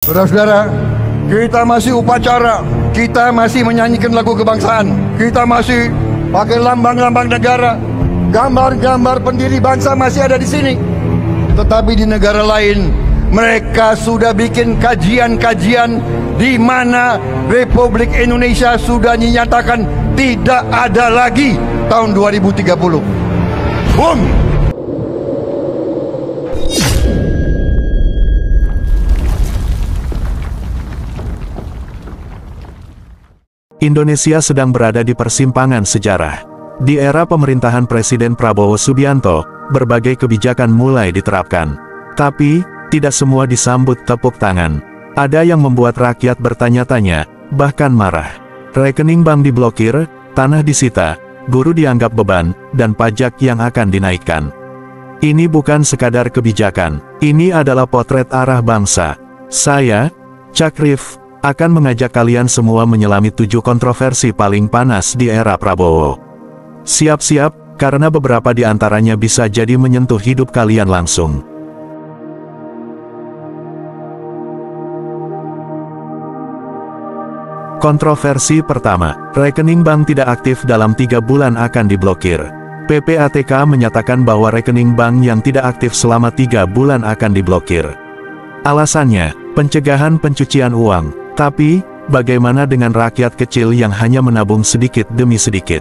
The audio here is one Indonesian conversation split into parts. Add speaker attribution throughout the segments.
Speaker 1: Saudara-saudara, kita masih upacara, kita masih menyanyikan lagu kebangsaan, kita masih pakai lambang-lambang negara, gambar-gambar pendiri bangsa masih ada di sini. Tetapi di negara lain, mereka sudah bikin kajian-kajian di mana Republik Indonesia sudah dinyatakan tidak ada lagi tahun 2030. Boom!
Speaker 2: Indonesia sedang berada di persimpangan sejarah. Di era pemerintahan Presiden Prabowo Subianto, berbagai kebijakan mulai diterapkan. Tapi, tidak semua disambut tepuk tangan. Ada yang membuat rakyat bertanya-tanya, bahkan marah. Rekening bank diblokir, tanah disita, guru dianggap beban, dan pajak yang akan dinaikkan. Ini bukan sekadar kebijakan, ini adalah potret arah bangsa. Saya, Cakrif, akan mengajak kalian semua menyelami 7 kontroversi paling panas di era Prabowo. Siap-siap, karena beberapa di antaranya bisa jadi menyentuh hidup kalian langsung. Kontroversi pertama, rekening bank tidak aktif dalam 3 bulan akan diblokir. PPATK menyatakan bahwa rekening bank yang tidak aktif selama 3 bulan akan diblokir. Alasannya, pencegahan pencucian uang. Tapi, bagaimana dengan rakyat kecil yang hanya menabung sedikit demi sedikit?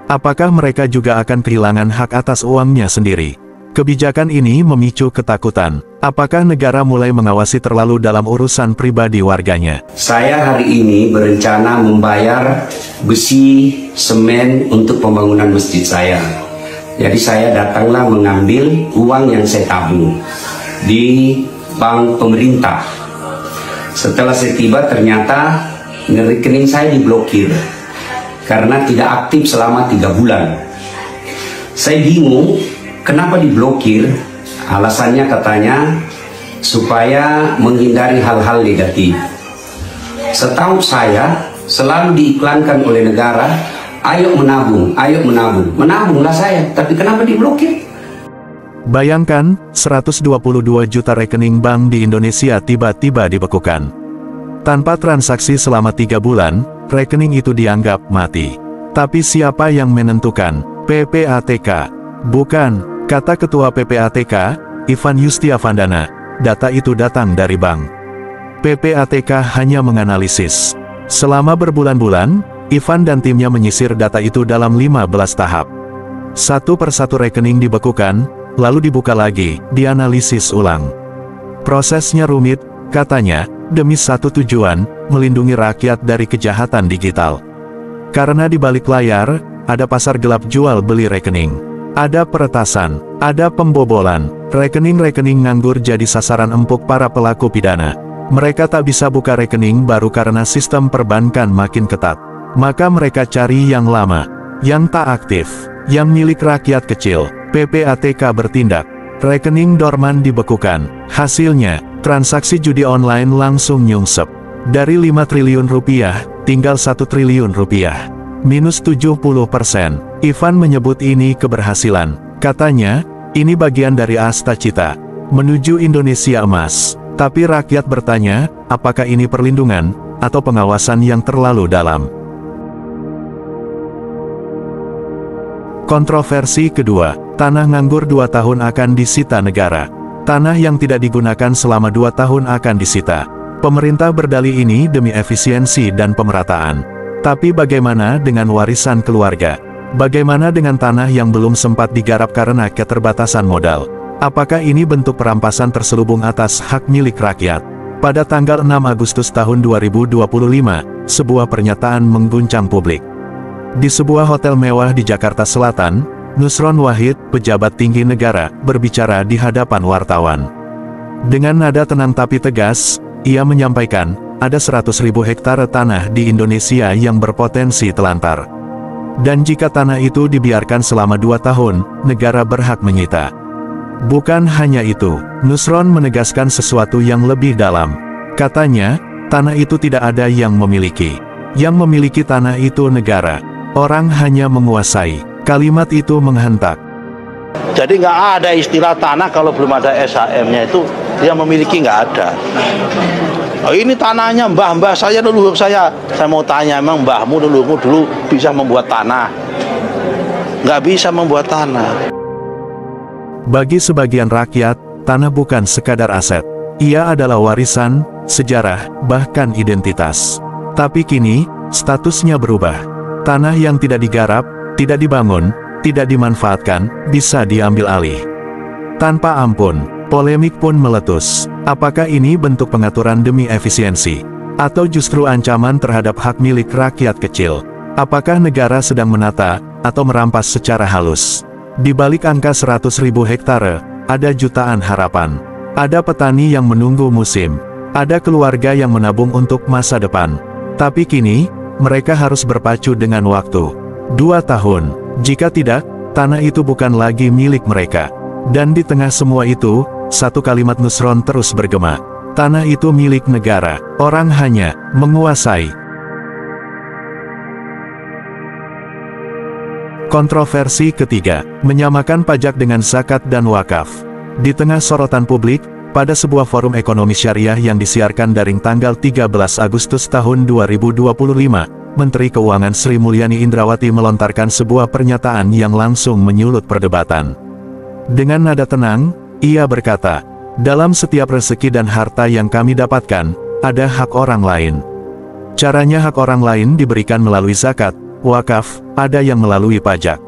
Speaker 2: Apakah mereka juga akan kehilangan hak atas uangnya sendiri? Kebijakan ini memicu ketakutan. Apakah negara mulai mengawasi terlalu dalam urusan pribadi warganya?
Speaker 3: Saya hari ini berencana membayar besi, semen untuk pembangunan masjid saya. Jadi saya datanglah mengambil uang yang saya tabung di bank pemerintah. Setelah saya tiba ternyata rekening saya diblokir karena tidak aktif selama 3 bulan. Saya bingung kenapa diblokir. Alasannya katanya supaya menghindari hal-hal negatif. Setahu saya selalu diiklankan oleh negara, ayo menabung, ayo menabung. Menabunglah saya, tapi kenapa diblokir?
Speaker 2: Bayangkan, 122 juta rekening bank di Indonesia tiba-tiba dibekukan. Tanpa transaksi selama 3 bulan, rekening itu dianggap mati. Tapi siapa yang menentukan? PPATK. Bukan, kata Ketua PPATK, Ivan Yustiavandana, data itu datang dari bank. PPATK hanya menganalisis. Selama berbulan-bulan, Ivan dan timnya menyisir data itu dalam 15 tahap. Satu persatu rekening dibekukan, lalu dibuka lagi, dianalisis ulang. Prosesnya rumit, katanya, demi satu tujuan, melindungi rakyat dari kejahatan digital. Karena di balik layar, ada pasar gelap jual beli rekening. Ada peretasan, ada pembobolan, rekening-rekening nganggur jadi sasaran empuk para pelaku pidana. Mereka tak bisa buka rekening baru karena sistem perbankan makin ketat. Maka mereka cari yang lama, yang tak aktif, yang milik rakyat kecil. PPATK bertindak. Rekening dorman dibekukan. Hasilnya, transaksi judi online langsung nyungsep. Dari 5 triliun rupiah, tinggal 1 triliun rupiah. Minus 70%. Ivan menyebut ini keberhasilan. Katanya, ini bagian dari asta cita menuju Indonesia emas. Tapi rakyat bertanya, apakah ini perlindungan, atau pengawasan yang terlalu dalam? Kontroversi kedua, tanah nganggur 2 tahun akan disita negara. Tanah yang tidak digunakan selama 2 tahun akan disita. Pemerintah berdalih ini demi efisiensi dan pemerataan. Tapi bagaimana dengan warisan keluarga? Bagaimana dengan tanah yang belum sempat digarap karena keterbatasan modal? Apakah ini bentuk perampasan terselubung atas hak milik rakyat? Pada tanggal 6 Agustus tahun 2025, sebuah pernyataan mengguncang publik. Di sebuah hotel mewah di Jakarta Selatan, Nusron Wahid, pejabat tinggi negara, berbicara di hadapan wartawan. Dengan nada tenang tapi tegas, ia menyampaikan, ada 100.000 hektar tanah di Indonesia yang berpotensi telantar. Dan jika tanah itu dibiarkan selama 2 tahun, negara berhak menyita. Bukan hanya itu, Nusron menegaskan sesuatu yang lebih dalam. Katanya, tanah itu tidak ada yang memiliki. Yang memiliki tanah itu negara. Orang hanya menguasai. Kalimat itu menghentak.
Speaker 4: Jadi nggak ada istilah tanah kalau belum ada SHM-nya itu dia memiliki, nggak ada. Oh, ini tanahnya mbah-mbah saya, leluhur saya. Saya mau tanya, emang mbahmu leluhurmu dulu bisa membuat tanah? Nggak bisa membuat tanah.
Speaker 2: Bagi sebagian rakyat, tanah bukan sekadar aset. Ia adalah warisan, sejarah, bahkan identitas. Tapi kini, statusnya berubah. Tanah yang tidak digarap, tidak dibangun, tidak dimanfaatkan, bisa diambil alih. Tanpa ampun, polemik pun meletus. Apakah ini bentuk pengaturan demi efisiensi? Atau justru ancaman terhadap hak milik rakyat kecil? Apakah negara sedang menata, atau merampas secara halus? Di balik angka 100.000 hektare, ada jutaan harapan. Ada petani yang menunggu musim. Ada keluarga yang menabung untuk masa depan. Tapi kini, mereka harus berpacu dengan waktu. 2 tahun, jika tidak, tanah itu bukan lagi milik mereka. Dan di tengah semua itu, satu kalimat Nusron terus bergema. Tanah itu milik negara, orang hanya menguasai. Kontroversi ketiga, menyamakan pajak dengan zakat dan wakaf. Di tengah sorotan publik, pada sebuah forum ekonomi syariah yang disiarkan daring tanggal 13 Agustus tahun 2025, Menteri Keuangan Sri Mulyani Indrawati melontarkan sebuah pernyataan yang langsung menyulut perdebatan. Dengan nada tenang, ia berkata, dalam setiap rezeki dan harta yang kami dapatkan, ada hak orang lain. Caranya hak orang lain diberikan melalui zakat, wakaf, ada yang melalui pajak.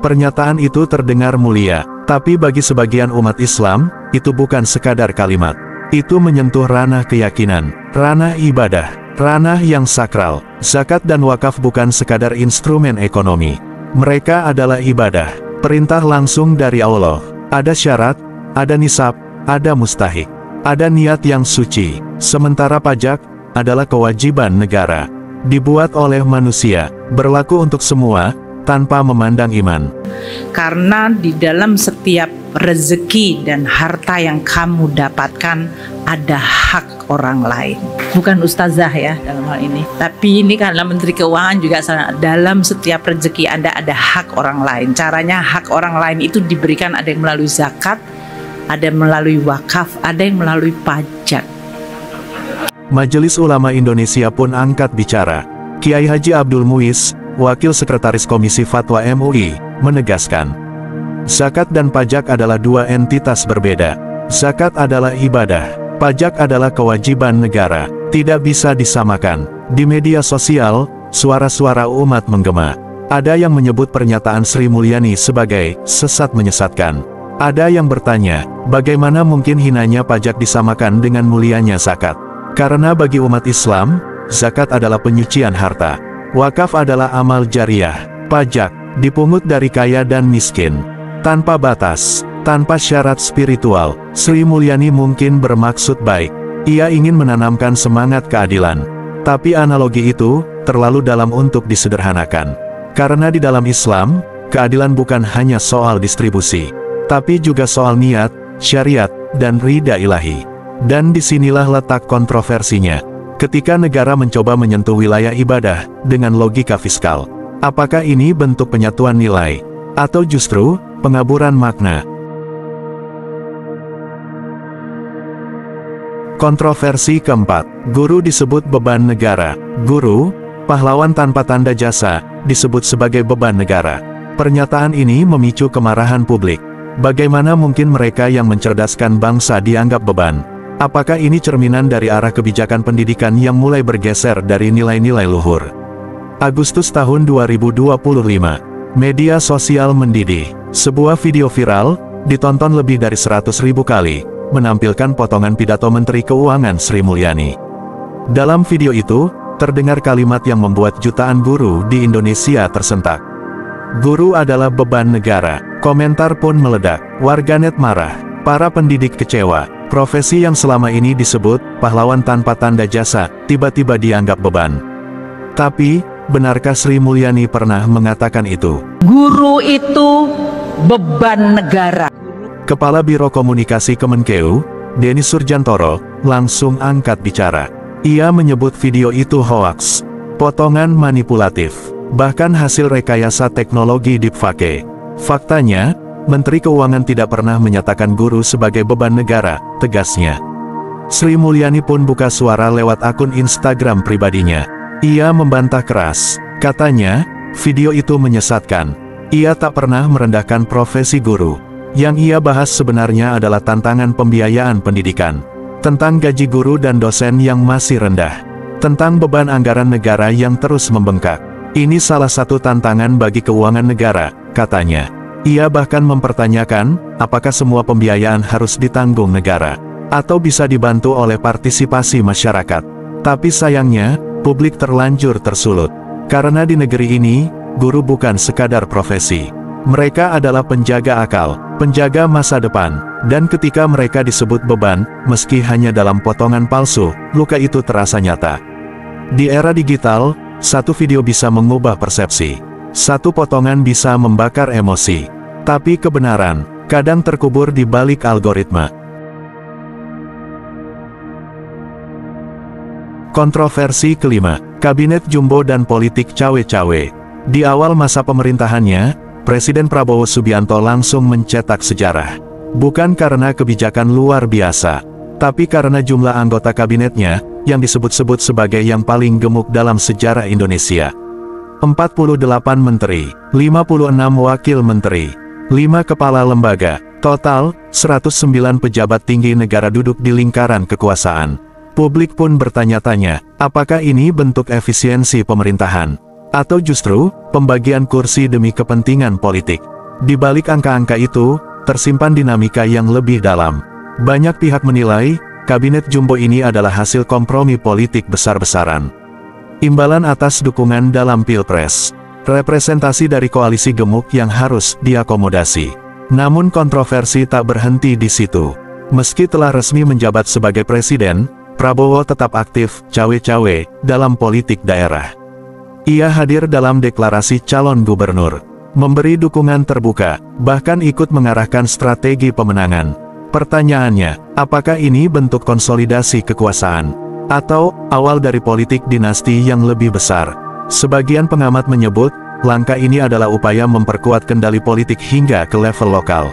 Speaker 2: Pernyataan itu terdengar mulia, tapi bagi sebagian umat Islam, itu bukan sekadar kalimat. Itu menyentuh ranah keyakinan, ranah ibadah, ranah yang sakral. Zakat dan wakaf bukan sekadar instrumen ekonomi. Mereka adalah ibadah, perintah langsung dari Allah. Ada syarat, ada nisab, ada mustahik, ada niat yang suci. Sementara pajak adalah kewajiban negara. Dibuat oleh manusia, berlaku untuk semua, tanpa memandang iman.
Speaker 5: Karena di dalam setiap rezeki dan harta yang kamu dapatkan, ada hak orang lain. Bukan ustazah ya dalam hal ini, tapi ini karena Menteri Keuangan juga dalam setiap rezeki Anda ada hak orang lain. Caranya hak orang lain itu diberikan, ada yang melalui zakat, ada yang melalui wakaf, ada yang melalui pajak.
Speaker 2: Majelis Ulama Indonesia pun angkat bicara. Kiai Haji Abdul Muiz, Wakil Sekretaris Komisi Fatwa MUI, menegaskan, zakat dan pajak adalah dua entitas berbeda. Zakat adalah ibadah, pajak adalah kewajiban negara, tidak bisa disamakan. Di media sosial, suara-suara umat menggema. Ada yang menyebut pernyataan Sri Mulyani sebagai sesat menyesatkan. Ada yang bertanya, bagaimana mungkin hinanya pajak disamakan dengan mulianya zakat? Karena bagi umat Islam, zakat adalah penyucian harta. Wakaf adalah amal jariah. Pajak dipungut dari kaya dan miskin, tanpa batas, tanpa syarat spiritual. Sri Mulyani mungkin bermaksud baik. Ia ingin menanamkan semangat keadilan. Tapi analogi itu terlalu dalam untuk disederhanakan. Karena di dalam Islam, keadilan bukan hanya soal distribusi, tapi juga soal niat, syariat, dan ridha ilahi. Dan disinilah letak kontroversinya. Ketika negara mencoba menyentuh wilayah ibadah dengan logika fiskal, apakah ini bentuk penyatuan nilai, atau justru pengaburan makna? Kontroversi keempat, guru disebut beban negara. Guru, pahlawan tanpa tanda jasa, disebut sebagai beban negara. Pernyataan ini memicu kemarahan publik. Bagaimana mungkin mereka yang mencerdaskan bangsa dianggap beban? Apakah ini cerminan dari arah kebijakan pendidikan yang mulai bergeser dari nilai-nilai luhur? Agustus tahun 2025, media sosial mendidih. Sebuah video viral, ditonton lebih dari 100.000 kali, menampilkan potongan pidato Menteri Keuangan Sri Mulyani. Dalam video itu, terdengar kalimat yang membuat jutaan guru di Indonesia tersentak. Guru adalah beban negara. Komentar pun meledak. Warganet marah. Para pendidik kecewa. Profesi yang selama ini disebut pahlawan tanpa tanda jasa, tiba-tiba dianggap beban. Tapi, benarkah Sri Mulyani pernah mengatakan itu?
Speaker 5: Guru itu beban negara.
Speaker 2: Kepala Biro Komunikasi Kemenkeu, Denny Surjantoro, langsung angkat bicara. Ia menyebut video itu hoaks, potongan manipulatif, bahkan hasil rekayasa teknologi deepfake. Faktanya, Menteri Keuangan tidak pernah menyatakan guru sebagai beban negara, tegasnya. Sri Mulyani pun buka suara lewat akun Instagram pribadinya. Ia membantah keras. Katanya, video itu menyesatkan. Ia tak pernah merendahkan profesi guru. Yang ia bahas sebenarnya adalah tantangan pembiayaan pendidikan. Tentang gaji guru dan dosen yang masih rendah. Tentang beban anggaran negara yang terus membengkak. Ini salah satu tantangan bagi keuangan negara, katanya. Ia bahkan mempertanyakan, apakah semua pembiayaan harus ditanggung negara, atau bisa dibantu oleh partisipasi masyarakat. Tapi sayangnya, publik terlanjur tersulut. Karena di negeri ini, guru bukan sekadar profesi. Mereka adalah penjaga akal, penjaga masa depan, dan ketika mereka disebut beban, meski hanya dalam potongan palsu, luka itu terasa nyata. Di era digital, satu video bisa mengubah persepsi. Satu potongan bisa membakar emosi. Tapi kebenaran, kadang terkubur di balik algoritma. Kontroversi kelima, Kabinet Jumbo dan Politik Cawe-Cawe. Di awal masa pemerintahannya, Presiden Prabowo Subianto langsung mencetak sejarah. Bukan karena kebijakan luar biasa, tapi karena jumlah anggota kabinetnya, yang disebut-sebut sebagai yang paling gemuk dalam sejarah Indonesia. 48 menteri, 56 wakil menteri, 5 kepala lembaga, total, 109 pejabat tinggi negara duduk di lingkaran kekuasaan. Publik pun bertanya-tanya, apakah ini bentuk efisiensi pemerintahan? Atau justru, pembagian kursi demi kepentingan politik? Di balik angka-angka itu, tersimpan dinamika yang lebih dalam. Banyak pihak menilai, Kabinet Jumbo ini adalah hasil kompromi politik besar-besaran. Imbalan atas dukungan dalam Pilpres. Representasi dari koalisi gemuk yang harus diakomodasi. Namun kontroversi tak berhenti di situ. Meski telah resmi menjabat sebagai presiden, Prabowo tetap aktif, cawe-cawe, dalam politik daerah. Ia hadir dalam deklarasi calon gubernur, memberi dukungan terbuka, bahkan ikut mengarahkan strategi pemenangan. Pertanyaannya, apakah ini bentuk konsolidasi kekuasaan? Atau, awal dari politik dinasti yang lebih besar? Sebagian pengamat menyebut, langkah ini adalah upaya memperkuat kendali politik hingga ke level lokal.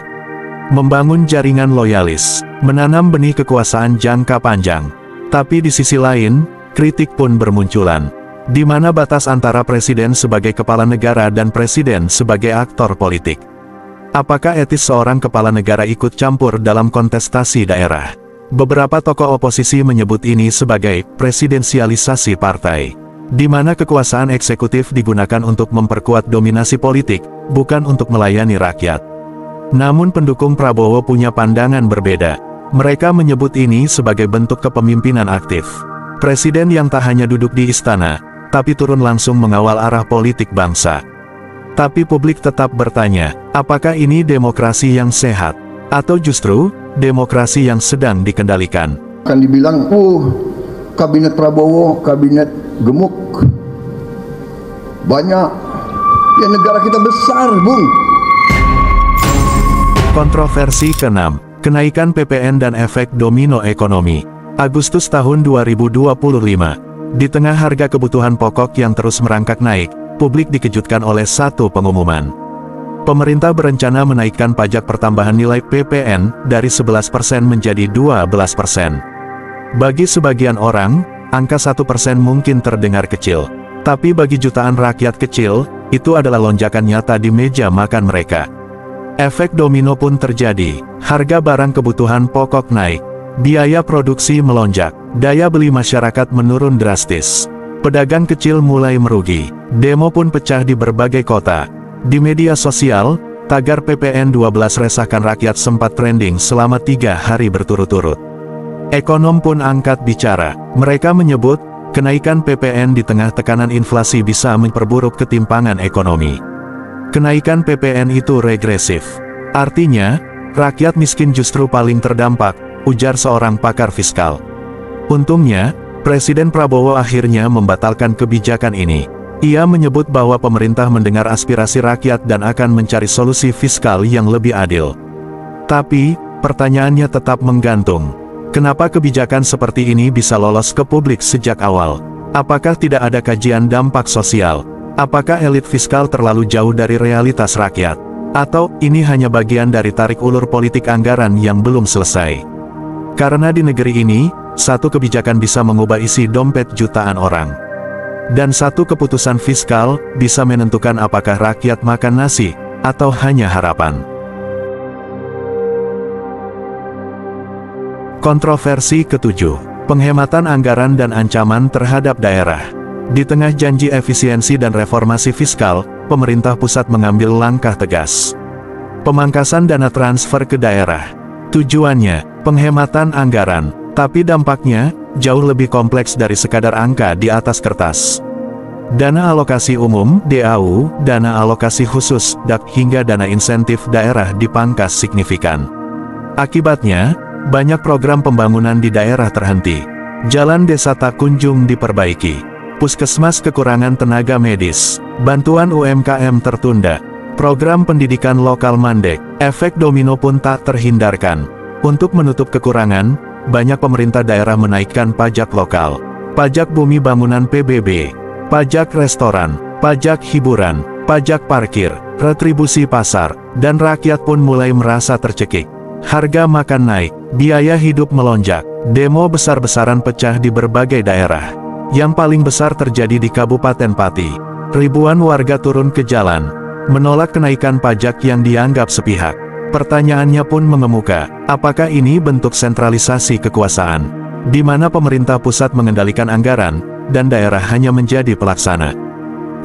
Speaker 2: Membangun jaringan loyalis, menanam benih kekuasaan jangka panjang. Tapi di sisi lain, kritik pun bermunculan. Di mana batas antara presiden sebagai kepala negara dan presiden sebagai aktor politik? Apakah etis seorang kepala negara ikut campur dalam kontestasi daerah? Beberapa tokoh oposisi menyebut ini sebagai presidensialisasi partai, di mana kekuasaan eksekutif digunakan untuk memperkuat dominasi politik, bukan untuk melayani rakyat. Namun pendukung Prabowo punya pandangan berbeda. Mereka menyebut ini sebagai bentuk kepemimpinan aktif. Presiden yang tak hanya duduk di istana, tapi turun langsung mengawal arah politik bangsa. Tapi publik tetap bertanya, apakah ini demokrasi yang sehat? Atau justru, demokrasi yang sedang dikendalikan?
Speaker 1: Akan dibilang, kabinet Prabowo, kabinet gemuk. Banyak. Ya negara kita besar, Bung.
Speaker 2: Kontroversi ke-6, kenaikan PPN dan efek domino ekonomi. Agustus tahun 2025. Di tengah harga kebutuhan pokok yang terus merangkak naik, publik dikejutkan oleh satu pengumuman. Pemerintah berencana menaikkan pajak pertambahan nilai PPN dari 11% menjadi 12%. Bagi sebagian orang, angka 1% mungkin terdengar kecil. Tapi bagi jutaan rakyat kecil, itu adalah lonjakan nyata di meja makan mereka. Efek domino pun terjadi, harga barang kebutuhan pokok naik, biaya produksi melonjak, daya beli masyarakat menurun drastis. Pedagang kecil mulai merugi, demo pun pecah di berbagai kota. Di media sosial, tagar PPN 12 resahkan rakyat sempat trending selama 3 hari berturut-turut. Ekonom pun angkat bicara, mereka menyebut, kenaikan PPN di tengah tekanan inflasi bisa memperburuk ketimpangan ekonomi. Kenaikan PPN itu regresif. Artinya, rakyat miskin justru paling terdampak, ujar seorang pakar fiskal. Untungnya, Presiden Prabowo akhirnya membatalkan kebijakan ini. Ia menyebut bahwa pemerintah mendengar aspirasi rakyat dan akan mencari solusi fiskal yang lebih adil. Tapi, pertanyaannya tetap menggantung. Kenapa kebijakan seperti ini bisa lolos ke publik sejak awal? Apakah tidak ada kajian dampak sosial? Apakah elit fiskal terlalu jauh dari realitas rakyat? Atau, ini hanya bagian dari tarik ulur politik anggaran yang belum selesai? Karena di negeri ini, satu kebijakan bisa mengubah isi dompet jutaan orang. Dan satu keputusan fiskal bisa menentukan apakah rakyat makan nasi atau hanya harapan. Kontroversi ketujuh, penghematan anggaran dan ancaman terhadap daerah. Di tengah janji efisiensi dan reformasi fiskal, pemerintah pusat mengambil langkah tegas. Pemangkasan dana transfer ke daerah. Tujuannya, penghematan anggaran, tapi dampaknya jauh lebih kompleks dari sekadar angka di atas kertas. Dana alokasi umum, DAU, dana alokasi khusus, DAK hingga dana insentif daerah dipangkas signifikan. Akibatnya, banyak program pembangunan di daerah terhenti. Jalan desa tak kunjung diperbaiki. Puskesmas kekurangan tenaga medis. Bantuan UMKM tertunda. Program pendidikan lokal mandek. Efek domino pun tak terhindarkan. Untuk menutup kekurangan, banyak pemerintah daerah menaikkan pajak lokal, pajak bumi bangunan PBB, pajak restoran, pajak hiburan, pajak parkir, retribusi pasar, dan rakyat pun mulai merasa tercekik. Harga makan naik, biaya hidup melonjak, demo besar-besaran pecah di berbagai daerah. Yang paling besar terjadi di Kabupaten Pati. Ribuan warga turun ke jalan, menolak kenaikan pajak yang dianggap sepihak. Pertanyaannya pun mengemuka, apakah ini bentuk sentralisasi kekuasaan, di mana pemerintah pusat mengendalikan anggaran, dan daerah hanya menjadi pelaksana?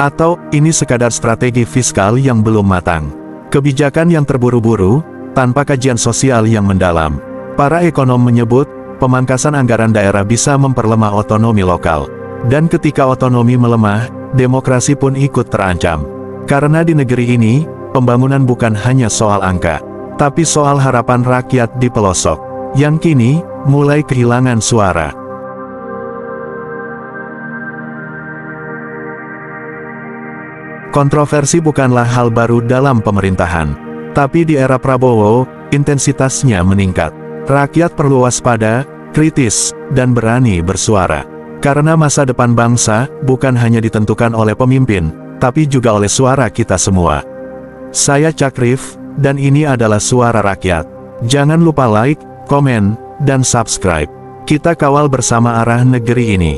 Speaker 2: Atau, ini sekadar strategi fiskal yang belum matang? Kebijakan yang terburu-buru, tanpa kajian sosial yang mendalam. Para ekonom menyebut, pemangkasan anggaran daerah bisa memperlemah otonomi lokal. Dan ketika otonomi melemah, demokrasi pun ikut terancam. Karena di negeri ini, pembangunan bukan hanya soal angka, tapi soal harapan rakyat di pelosok, yang kini mulai kehilangan suara. Kontroversi bukanlah hal baru dalam pemerintahan. Tapi di era Prabowo, intensitasnya meningkat. Rakyat perlu waspada, kritis, dan berani bersuara. Karena masa depan bangsa, bukan hanya ditentukan oleh pemimpin, tapi juga oleh suara kita semua. Saya Cakrif, dan ini adalah suara rakyat. Jangan lupa like, komen, dan subscribe. Kita kawal bersama arah negeri ini.